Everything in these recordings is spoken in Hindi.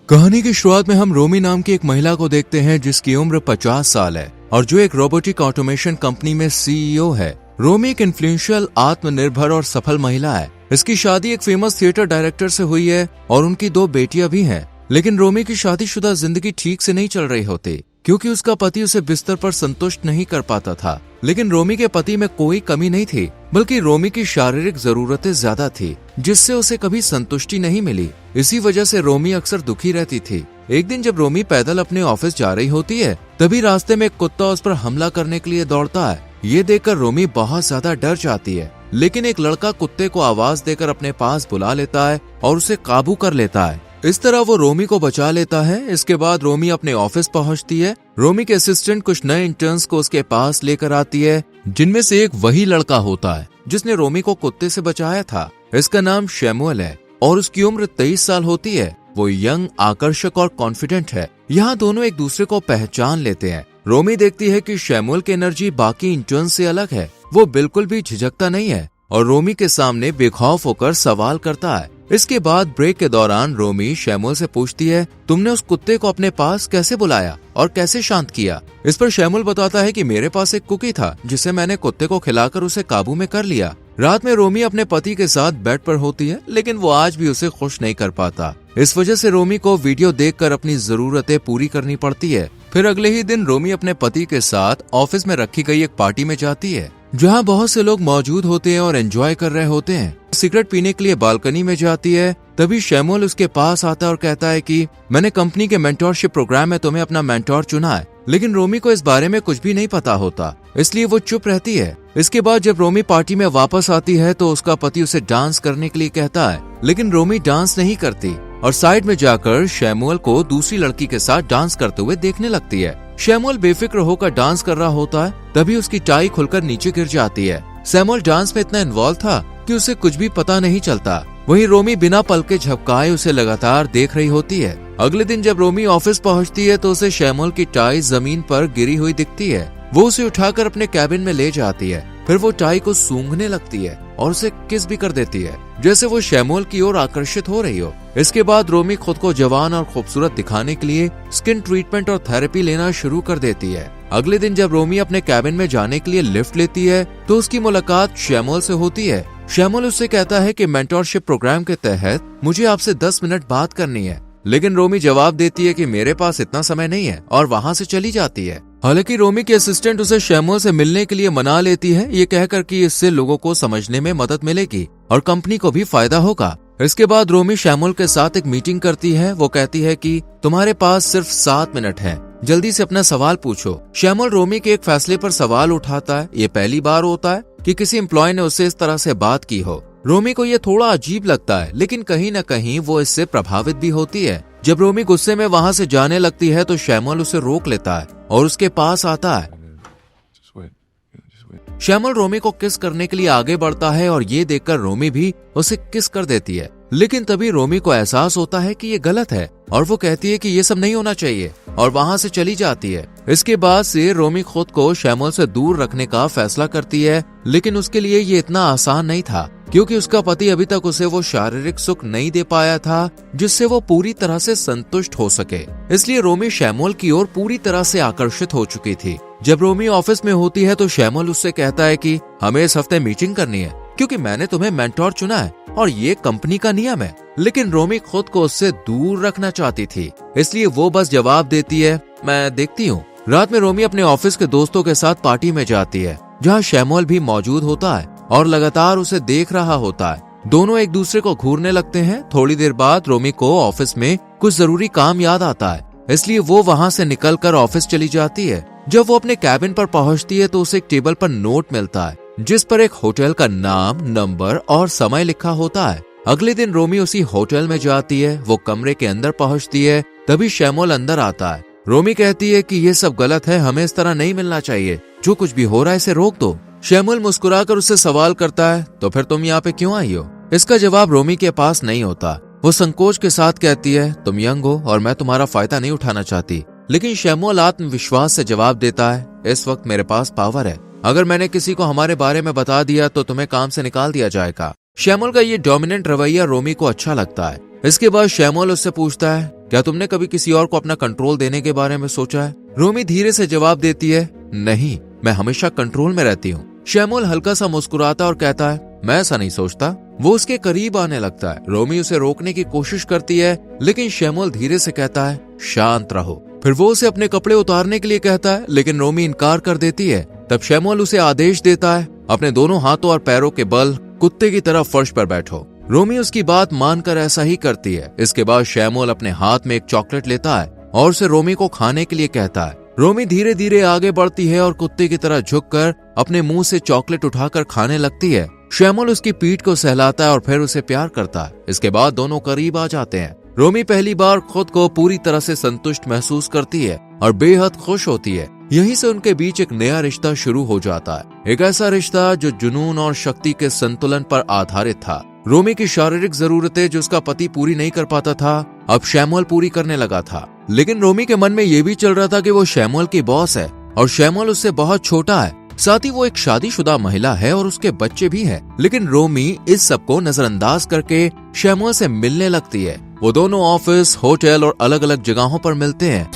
कहानी की शुरुआत में हम रोमी नाम की एक महिला को देखते हैं जिसकी उम्र 50 साल है और जो एक रोबोटिक ऑटोमेशन कंपनी में सीईओ है। रोमी एक इन्फ्लुएंशियल, आत्मनिर्भर और सफल महिला है। इसकी शादी एक फेमस थिएटर डायरेक्टर से हुई है और उनकी 2 बेटियां भी हैं। लेकिन रोमी की शादीशुदा जिंदगी ठीक से नहीं चल रही होती क्योंकि उसका पति उसे बिस्तर पर संतुष्ट नहीं कर पाता था। लेकिन रोमी के पति में कोई कमी नहीं थी, बल्कि रोमी की शारीरिक जरूरतें ज्यादा थी जिससे उसे कभी संतुष्टि नहीं मिली। इसी वजह से रोमी अक्सर दुखी रहती थी। एक दिन जब रोमी पैदल अपने ऑफिस जा रही होती है, तभी रास्ते में एक कुत्ता उस पर हमला करने के लिए दौड़ता है। ये देखकर रोमी बहुत ज्यादा डर जाती है, लेकिन एक लड़का कुत्ते को आवाज देकर अपने पास बुला लेता है और उसे काबू कर लेता है। इस तरह वो रोमी को बचा लेता है। इसके बाद रोमी अपने ऑफिस पहुंचती है। रोमी के असिस्टेंट कुछ नए इंटर्न्स को उसके पास लेकर आती है, जिनमें से एक वही लड़का होता है जिसने रोमी को कुत्ते से बचाया था। इसका नाम शैमुअल है और उसकी उम्र 23 साल होती है। वो यंग, आकर्षक और कॉन्फिडेंट है। यहाँ दोनों एक दूसरे को पहचान लेते हैं। रोमी देखती है कि शैमुअल की एनर्जी बाकी इंटर्न से अलग है। वो बिल्कुल भी झिझकता नहीं है और रोमी के सामने बेखौफ होकर सवाल करता है। इसके बाद ब्रेक के दौरान रोमी शैमुअल से पूछती है, तुमने उस कुत्ते को अपने पास कैसे बुलाया और कैसे शांत किया? इस पर शैमुअल बताता है कि मेरे पास एक कुकी था जिसे मैंने कुत्ते को खिलाकर उसे काबू में कर लिया। रात में रोमी अपने पति के साथ बेड पर होती है, लेकिन वो आज भी उसे खुश नहीं कर पाता। इस वजह से रोमी को वीडियो देखकर अपनी जरूरतें पूरी करनी पड़ती है। फिर अगले ही दिन रोमी अपने पति के साथ ऑफिस में रखी गई एक पार्टी में जाती है, जहाँ बहुत से लोग मौजूद होते हैं और एंजॉय कर रहे होते हैं। सिगरेट पीने के लिए बालकनी में जाती है। तभी शैमुअल उसके पास आता है और कहता है कि मैंने कंपनी के मेंटोरशिप प्रोग्राम में तुम्हें अपना मेंटोर चुना है। लेकिन रोमी को इस बारे में कुछ भी नहीं पता होता, इसलिए वो चुप रहती है। इसके बाद जब रोमी पार्टी में वापस आती है तो उसका पति उसे डांस करने के लिए कहता है, लेकिन रोमी डांस नहीं करती और साइड में जाकर शैमुअल को दूसरी लड़की के साथ डांस करते हुए देखने लगती है। शैमुअल बेफिक्र होकर डांस कर रहा होता है, तभी उसकी टाई खुलकर नीचे गिर जाती है। शैमुअल डांस में इतना इन्वॉल्व था कि उसे कुछ भी पता नहीं चलता। वहीं रोमी बिना पल के झपकाए उसे लगातार देख रही होती है। अगले दिन जब रोमी ऑफिस पहुंचती है तो उसे शैमुअल की टाई जमीन पर गिरी हुई दिखती है। वो उसे उठाकर अपने कैबिन में ले जाती है। फिर वो टाई को सूंघने लगती है और उसे किस भी कर देती है, जैसे वो शैमुअल की ओर आकर्षित हो रही हो। इसके बाद रोमी खुद को जवान और खूबसूरत दिखाने के लिए स्किन ट्रीटमेंट और थेरेपी लेना शुरू कर देती है। अगले दिन जब रोमी अपने कैबिन में जाने के लिए लिफ्ट लेती है तो उसकी मुलाकात शैमुअल से होती है। शैमुअल उससे कहता है कि मेंटोरशिप प्रोग्राम के तहत मुझे आपसे 10 मिनट बात करनी है, लेकिन रोमी जवाब देती है कि मेरे पास इतना समय नहीं है और वहाँ से चली जाती है। हालांकि रोमी के असिस्टेंट उसे शैमुअल से मिलने के लिए मना लेती है, ये कहकर कि इससे लोगों को समझने में मदद मिलेगी और कंपनी को भी फायदा होगा। इसके बाद रोमी शैमुअल के साथ एक मीटिंग करती है। वो कहती है कि तुम्हारे पास सिर्फ 7 मिनट है, जल्दी से अपना सवाल पूछो। शैमुअल रोमी के एक फैसले पर सवाल उठाता है। ये पहली बार होता है कि किसी एम्प्लॉय ने उससे इस तरह से बात की हो। रोमी को ये थोड़ा अजीब लगता है, लेकिन कहीं न कहीं वो इससे प्रभावित भी होती है। जब रोमी गुस्से में वहाँ से जाने लगती है तो शैमुअल उसे रोक लेता है और उसके पास आता है। शैमुअल रोमी को किस करने के लिए आगे बढ़ता है और ये देखकर रोमी भी उसे किस कर देती है। लेकिन तभी रोमी को एहसास होता है कि ये गलत है और वो कहती है कि ये सब नहीं होना चाहिए और वहाँ से चली जाती है। इसके बाद से रोमी खुद को शैमुअल से दूर रखने का फैसला करती है, लेकिन उसके लिए ये इतना आसान नहीं था क्योंकि उसका पति अभी तक उसे वो शारीरिक सुख नहीं दे पाया था जिससे वो पूरी तरह से संतुष्ट हो सके। इसलिए रोमी शैमुअल की ओर पूरी तरह से आकर्षित हो चुकी थी। जब रोमी ऑफिस में होती है तो शैमुअल उससे कहता है कि हमें इस हफ्ते मीटिंग करनी है क्योंकि मैंने तुम्हें मेंटोर चुना है और ये कंपनी का नियम है। लेकिन रोमी खुद को उससे दूर रखना चाहती थी, इसलिए वो बस जवाब देती है, मैं देखती हूँ। रात में रोमी अपने ऑफिस के दोस्तों के साथ पार्टी में जाती है, जहाँ शैमुअल भी मौजूद होता है और लगातार उसे देख रहा होता है। दोनों एक दूसरे को घूरने लगते हैं। थोड़ी देर बाद रोमी को ऑफिस में कुछ जरूरी काम याद आता है, इसलिए वो वहाँ से निकलकर ऑफिस चली जाती है। जब वो अपने कैबिन पर पहुँचती है तो उसे एक टेबल पर नोट मिलता है जिस पर एक होटल का नाम, नंबर और समय लिखा होता है। अगले दिन रोमी उसी होटल में जाती है। वो कमरे के अंदर पहुँचती है, तभी शैमुअल अंदर आता है। रोमी कहती है कि ये सब गलत है, हमें इस तरह नहीं मिलना चाहिए, जो कुछ भी हो रहा है इसे रोक दो। शैमुअल मुस्कुराकर उससे सवाल करता है, तो फिर तुम यहाँ पे क्यों आई हो? इसका जवाब रोमी के पास नहीं होता। वो संकोच के साथ कहती है, तुम यंग हो और मैं तुम्हारा फायदा नहीं उठाना चाहती। लेकिन शैमुअल आत्मविश्वास से जवाब देता है, इस वक्त मेरे पास पावर है, अगर मैंने किसी को हमारे बारे में बता दिया तो तुम्हें काम से निकाल दिया जाएगा। शैमुअल का ये डोमिनेंट रवैया रोमी को अच्छा लगता है। इसके बाद शैमुअल उससे पूछता है, क्या तुमने कभी किसी और को अपना कंट्रोल देने के बारे में सोचा है? रोमी धीरे से जवाब देती है, नहीं, मैं हमेशा कंट्रोल में रहती हूँ। शैमुअल हल्का सा मुस्कुराता और कहता है, मैं ऐसा नहीं सोचता। वो उसके करीब आने लगता है। रोमी उसे रोकने की कोशिश करती है, लेकिन शैमुअल धीरे से कहता है, शांत रहो। फिर वो उसे अपने कपड़े उतारने के लिए कहता है, लेकिन रोमी इनकार कर देती है। तब शैमुअल उसे आदेश देता है, अपने दोनों हाथों और पैरों के बल कुत्ते की तरह फर्श पर बैठो। रोमी उसकी बात मानकर ऐसा ही करती है। इसके बाद शैमुअल अपने हाथ में एक चॉकलेट लेता है और उसे रोमी को खाने के लिए कहता है। रोमी धीरे धीरे आगे बढ़ती है और कुत्ते की तरह झुककर अपने मुंह से चॉकलेट उठाकर खाने लगती है। शैमुअल उसकी पीठ को सहलाता है और फिर उसे प्यार करता है। इसके बाद दोनों करीब आ जाते हैं। रोमी पहली बार खुद को पूरी तरह से संतुष्ट महसूस करती है और बेहद खुश होती है। यहीं से उनके बीच एक नया रिश्ता शुरू हो जाता है, एक ऐसा रिश्ता जो जुनून और शक्ति के संतुलन पर आधारित था। रोमी की शारीरिक जरूरतें जो उसका पति पूरी नहीं कर पाता था, अब शैमुअल पूरी करने लगा था। लेकिन रोमी के मन में यह भी चल रहा था कि वो शैमुअल की बॉस है और शैमुअल उससे बहुत छोटा है। साथ ही वो एक शादीशुदा महिला है और उसके बच्चे भी हैं। लेकिन रोमी इस सब को नजरअंदाज करके शैमुअल से मिलने लगती है। वो दोनों ऑफिस, होटल और अलग अलग जगहों पर मिलते हैं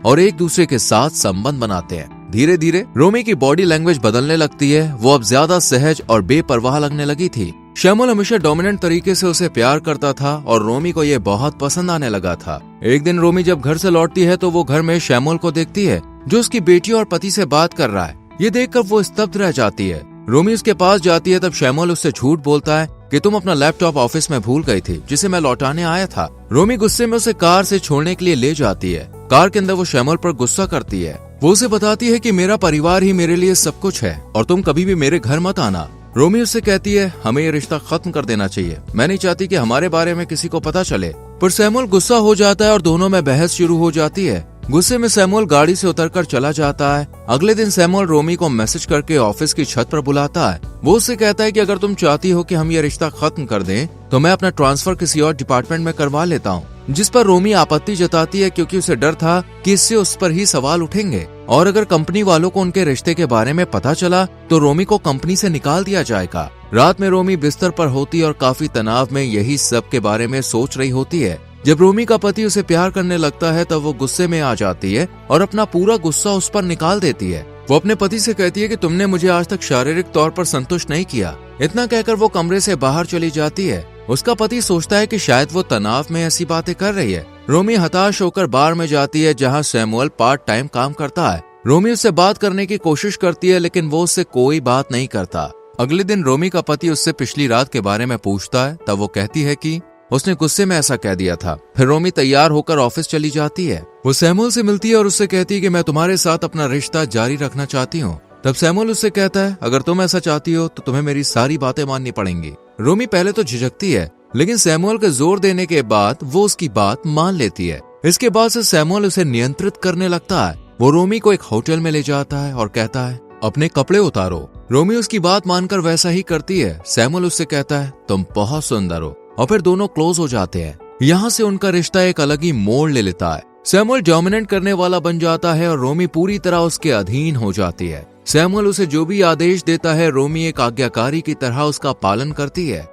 और एक दूसरे के साथ संबंध बनाते हैं। धीरे धीरे रोमी की बॉडी लैंग्वेज बदलने लगती है। वो अब ज्यादा सहज और बेपरवाह लगने लगी थी। शैमुअल हमेशा डोमिनेंट तरीके से उसे प्यार करता था और रोमी को ये बहुत पसंद आने लगा था। एक दिन रोमी जब घर से लौटती है तो वो घर में शैमुअल को देखती है, जो उसकी बेटी और पति से बात कर रहा है। ये देखकर वो स्तब्ध रह जाती है। रोमी उसके पास जाती है। तब शैमुअल उससे झूठ बोलता है कि तुम अपना लैपटॉप ऑफिस में भूल गई थी, जिसे मैं लौटाने आया था। रोमी गुस्से में उसे कार से छोड़ने के लिए ले जाती है। कार के अंदर वो शैमुअल पर गुस्सा करती है। वो उसे बताती है कि मेरा परिवार ही मेरे लिए सब कुछ है और तुम कभी भी मेरे घर मत आना। रोमी उससे कहती है, हमें ये रिश्ता खत्म कर देना चाहिए। मैं नहीं चाहती कि हमारे बारे में किसी को पता चले। पर शैमुअल गुस्सा हो जाता है और दोनों में बहस शुरू हो जाती है। गुस्से में शैमुअल गाड़ी से उतरकर चला जाता है। अगले दिन शैमुअल रोमी को मैसेज करके ऑफिस की छत पर बुलाता है। वो उससे कहता है कि अगर तुम चाहती हो कि हम ये रिश्ता खत्म कर दें तो मैं अपना ट्रांसफर किसी और डिपार्टमेंट में करवा लेता हूँ। जिस पर रोमी आपत्ति जताती है, क्योंकि उसे डर था कि इससे उस पर ही सवाल उठेंगे और अगर कंपनी वालों को उनके रिश्ते के बारे में पता चला तो रोमी को कंपनी से निकाल दिया जाएगा। रात में रोमी बिस्तर पर होती है और काफी तनाव में यही सब के बारे में सोच रही होती है। जब रोमी का पति उसे प्यार करने लगता है तब वो गुस्से में आ जाती है और अपना पूरा गुस्सा उस पर निकाल देती है। वो अपने पति से कहती है कि तुमने मुझे आज तक शारीरिक तौर पर संतुष्ट नहीं किया। इतना कहकर वो कमरे से बाहर चली जाती है। उसका पति सोचता है कि शायद वो तनाव में ऐसी बातें कर रही है। रोमी हताश होकर बार में जाती है, जहाँ शैमुअल पार्ट टाइम काम करता है। रोमी उससे बात करने की कोशिश करती है, लेकिन वो उससे कोई बात नहीं करता। अगले दिन रोमी का पति उससे पिछली रात के बारे में पूछता है। तब वो कहती है कि उसने गुस्से में ऐसा कह दिया था। फिर रोमी तैयार होकर ऑफिस चली जाती है। वो शैमुअल से मिलती है और उससे कहती है कि मैं तुम्हारे साथ अपना रिश्ता जारी रखना चाहती हूँ। तब शैमुअल उससे कहता है, अगर तुम ऐसा चाहती हो तो तुम्हें मेरी सारी बातें माननी पड़ेंगी। रोमी पहले तो झिझकती है, लेकिन शैमुअल के जोर देने के बाद वो उसकी बात मान लेती है। इसके बाद से शैमुअल उसे नियंत्रित करने लगता है। वो रोमी को एक होटल में ले जाता है और कहता है, अपने कपड़े उतारो। रोमी उसकी बात मानकर वैसा ही करती है। शैमुअल उससे कहता है, तुम बहुत सुंदर हो, और फिर दोनों क्लोज हो जाते हैं। यहाँ से उनका रिश्ता एक अलग ही मोड़ ले लेता है। शैमुअल डोमिनेट करने वाला बन जाता है और रोमी पूरी तरह उसके अधीन हो जाती है। शैमुअल उसे जो भी आदेश देता है, रोमी एक आज्ञाकारी की तरह उसका पालन करती है।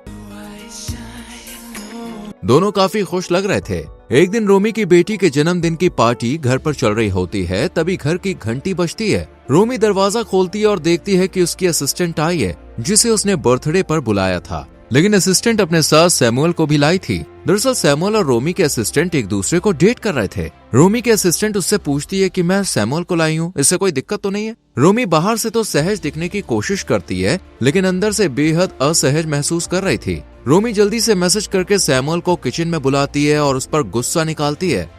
दोनों काफी खुश लग रहे थे। एक दिन रोमी की बेटी के जन्मदिन की पार्टी घर पर चल रही होती है। तभी घर की घंटी बजती है। रोमी दरवाजा खोलती है और देखती है कि उसकी असिस्टेंट आई है, जिसे उसने बर्थडे पर बुलाया था। लेकिन असिस्टेंट अपने साथ शैमुअल को भी लाई थी। दरअसल शैमुअल और रोमी के असिस्टेंट एक दूसरे को डेट कर रहे थे। रोमी के असिस्टेंट उससे पूछती है कि मैं शैमुअल को लाई हूँ, इससे कोई दिक्कत तो नहीं है। रोमी बाहर से तो सहज दिखने की कोशिश करती है, लेकिन अंदर से बेहद असहज महसूस कर रही थी। रोमी जल्दी से मैसेज करके शैमुअल को किचन में बुलाती है और उस पर गुस्सा निकालती है।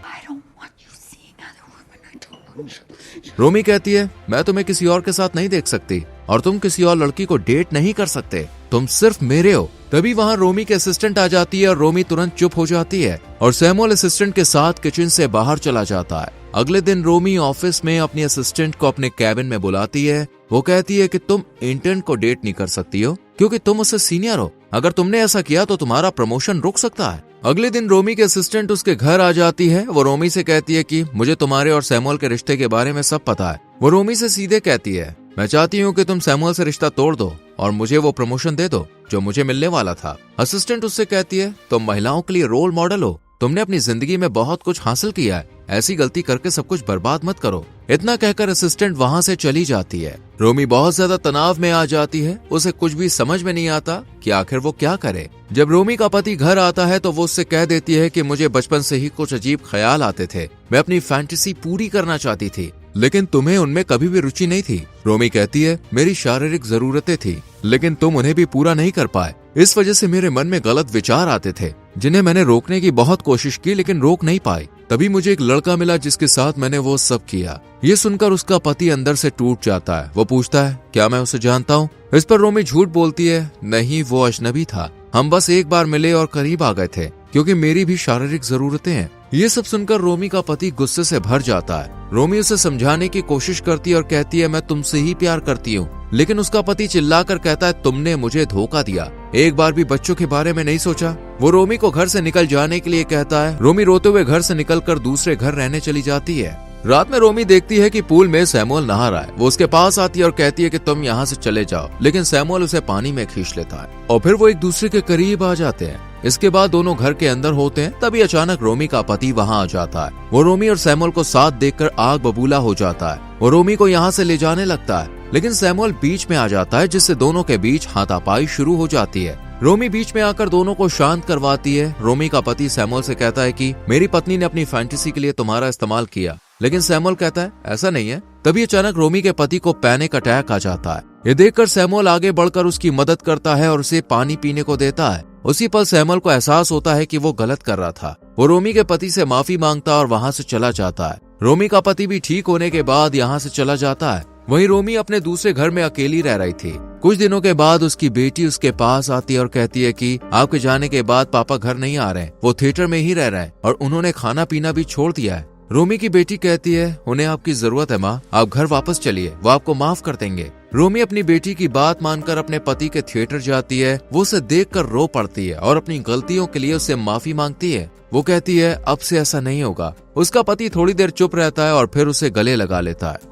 रोमी कहती है, मैं तुम्हें किसी और के साथ नहीं देख सकती और तुम किसी और लड़की को डेट नहीं कर सकते, तुम सिर्फ मेरे हो। तभी वहाँ रोमी के असिस्टेंट आ जाती है और रोमी तुरंत चुप हो जाती है और शैमुअल असिस्टेंट के साथ किचन से बाहर चला जाता है। अगले दिन रोमी ऑफिस में अपनी असिस्टेंट को अपने कैबिन में बुलाती है। वो कहती है कि तुम इंटर्न को डेट नहीं कर सकती हो क्योंकि तुम उससे सीनियर हो। अगर तुमने ऐसा किया तो तुम्हारा प्रमोशन रुक सकता है। अगले दिन रोमी के असिस्टेंट उसके घर आ जाती है। वो रोमी से कहती है कि मुझे तुम्हारे और शैमुअल के रिश्ते के बारे में सब पता है। वो रोमी से सीधे कहती है, मैं चाहती हूँ कि तुम शैमुअल से रिश्ता तोड़ दो और मुझे वो प्रमोशन दे दो जो मुझे मिलने वाला था। असिस्टेंट उससे कहती है, तुम महिलाओं के लिए रोल मॉडल हो, तुमने अपनी जिंदगी में बहुत कुछ हासिल किया है, ऐसी गलती करके सब कुछ बर्बाद मत करो। इतना कहकर असिस्टेंट वहाँ से चली जाती है। रोमी बहुत ज्यादा तनाव में आ जाती है। उसे कुछ भी समझ में नहीं आता कि आखिर वो क्या करे। जब रोमी का पति घर आता है तो वो उससे कह देती है कि मुझे बचपन से ही कुछ अजीब ख्याल आते थे, मैं अपनी फैंटेसी पूरी करना चाहती थी, लेकिन तुम्हें उनमें कभी भी रुचि नहीं थी। रोमी कहती है मेरी शारीरिक जरूरतें थी, लेकिन तुम उन्हें भी पूरा नहीं कर पाए। इस वजह से मेरे मन में गलत विचार आते थे, जिन्हें मैंने रोकने की बहुत कोशिश की लेकिन रोक नहीं पाई। तभी मुझे एक लड़का मिला जिसके साथ मैंने वो सब किया। ये सुनकर उसका पति अंदर से टूट जाता है। वो पूछता है क्या मैं उसे जानता हूँ? इस पर रोमी झूठ बोलती है नहीं, वो अजनबी था, हम बस एक बार मिले और करीब आ गए थे, क्योंकि मेरी भी शारीरिक जरूरतें हैं। ये सब सुनकर रोमी का पति गुस्से से भर जाता है। रोमी उसे समझाने की कोशिश करती है और कहती है मैं तुमसे ही प्यार करती हूँ, लेकिन उसका पति चिल्लाकर कहता है तुमने मुझे धोखा दिया, एक बार भी बच्चों के बारे में नहीं सोचा। वो रोमी को घर से निकल जाने के लिए कहता है। रोमी रोते हुए घर से निकलकर दूसरे घर रहने चली जाती है। रात में रोमी देखती है कि पूल में सैमुअल नहा रहा है। वो उसके पास आती है और कहती है कि तुम यहाँ से चले जाओ, लेकिन सैमुअल उसे पानी में खींच लेता है और फिर वो एक दूसरे के करीब आ जाते हैं। इसके बाद दोनों घर के अंदर होते हैं। तभी अचानक रोमी का पति वहाँ आ जाता है। वो रोमी और सैमुअल को साथ देखकर आग बबूला हो जाता है। वो रोमी को यहाँ से ले जाने लगता है, लेकिन सैमुअल बीच में आ जाता है, जिससे दोनों के बीच हाथापाई शुरू हो जाती है। रोमी बीच में आकर दोनों को शांत करवाती है। रोमी का पति सैमुअल से कहता है कि मेरी पत्नी ने अपनी फैंटेसी के लिए तुम्हारा इस्तेमाल किया, लेकिन सैमुअल कहता है ऐसा नहीं है। तभी अचानक रोमी के पति को पैनिक अटैक आ जाता है। ये देखकर सैमुअल आगे बढ़कर उसकी मदद करता है और उसे पानी पीने को देता है। उसी पल सैमुअल को एहसास होता है कि वो गलत कर रहा था। वो रोमी के पति से माफी मांगता और वहाँ से चला जाता है। रोमी का पति भी ठीक होने के बाद यहाँ से चला जाता है। वहीं रोमी अपने दूसरे घर में अकेली रह रही थी। कुछ दिनों के बाद उसकी बेटी उसके पास आती है और कहती है कि आपके जाने के बाद पापा घर नहीं आ रहे, वो थिएटर में ही रह रहे हैं और उन्होंने खाना पीना भी छोड़ दिया है। रोमी की बेटी कहती है उन्हें आपकी जरूरत है माँ, आप घर वापस चलिए, वो आपको माफ कर देंगे। रोमी अपनी बेटी की बात मानकर अपने पति के थिएटर जाती है। वो उसे देखकर रो पड़ती है और अपनी गलतियों के लिए उससे माफी मांगती है। वो कहती है अब से ऐसा नहीं होगा। उसका पति थोड़ी देर चुप रहता है और फिर उसे गले लगा लेता है।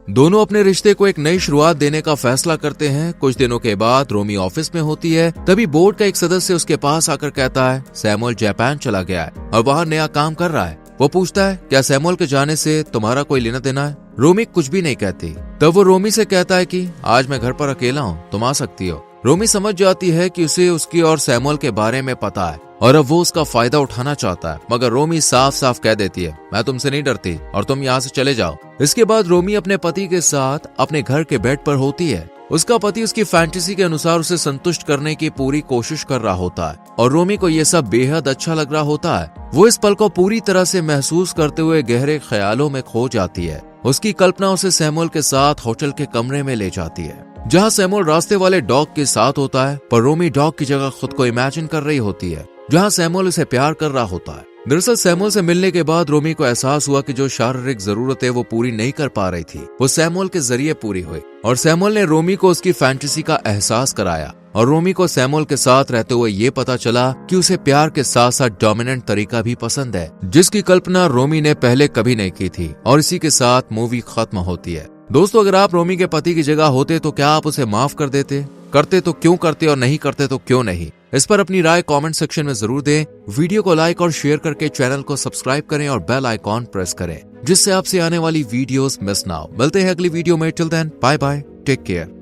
दोनों अपने रिश्ते को एक नई शुरुआत देने का फैसला करते हैं। कुछ दिनों के बाद रोमी ऑफिस में होती है। तभी बोर्ड का एक सदस्य उसके पास आकर कहता है सैमुअल जापान चला गया है और वहाँ नया काम कर रहा है। वो पूछता है क्या सैमुअल के जाने से तुम्हारा कोई लेना देना है? रोमी कुछ भी नहीं कहती। तब वो रोमी से कहता है कि आज मैं घर पर अकेला हूँ, तुम आ सकती हो। रोमी समझ जाती है कि उसे उसकी और सैमुअल के बारे में पता है और अब वो उसका फायदा उठाना चाहता है, मगर रोमी साफ साफ कह देती है मैं तुमसे नहीं डरती और तुम यहाँ से चले जाओ। इसके बाद रोमी अपने पति के साथ अपने घर के बेड पर होती है। उसका पति उसकी फैंटेसी के अनुसार उसे संतुष्ट करने की पूरी कोशिश कर रहा होता है और रोमी को ये सब बेहद अच्छा लग रहा होता है। वो इस पल को पूरी तरह से महसूस करते हुए गहरे ख्यालों में खो जाती है। उसकी कल्पना उसे सैमुअल के साथ होटल के कमरे में ले जाती है, जहाँ सैमुअल रास्ते वाले डॉग के साथ होता है, पर रोमी डॉग की जगह खुद को इमेजिन कर रही होती है, जहाँ सैमुअल उसे प्यार कर रहा होता है। दरअसल सैमुअल से मिलने के बाद रोमी को एहसास हुआ कि जो शारीरिक जरूरतें वो पूरी नहीं कर पा रही थी, वो सैमुअल के जरिए पूरी हुई और सैमुअल ने रोमी को उसकी फैंटेसी का एहसास कराया और रोमी को सैमुअल के साथ रहते हुए ये पता चला कि उसे प्यार के साथ साथ डोमिनेंट तरीका भी पसंद है, जिसकी कल्पना रोमी ने पहले कभी नहीं की थी। और इसी के साथ मूवी खत्म होती है। दोस्तों, अगर आप रोमी के पति की जगह होते तो क्या आप उसे माफ कर देते? करते तो क्यों करते और नहीं करते तो क्यों नहीं? इस पर अपनी राय कमेंट सेक्शन में जरूर दें। वीडियो को लाइक और शेयर करके चैनल को सब्सक्राइब करें और बेल आइकॉन प्रेस करें, जिससे आपसे आने वाली वीडियोस मिस ना हो। मिलते हैं अगली वीडियो में। Till then bye bye, take care.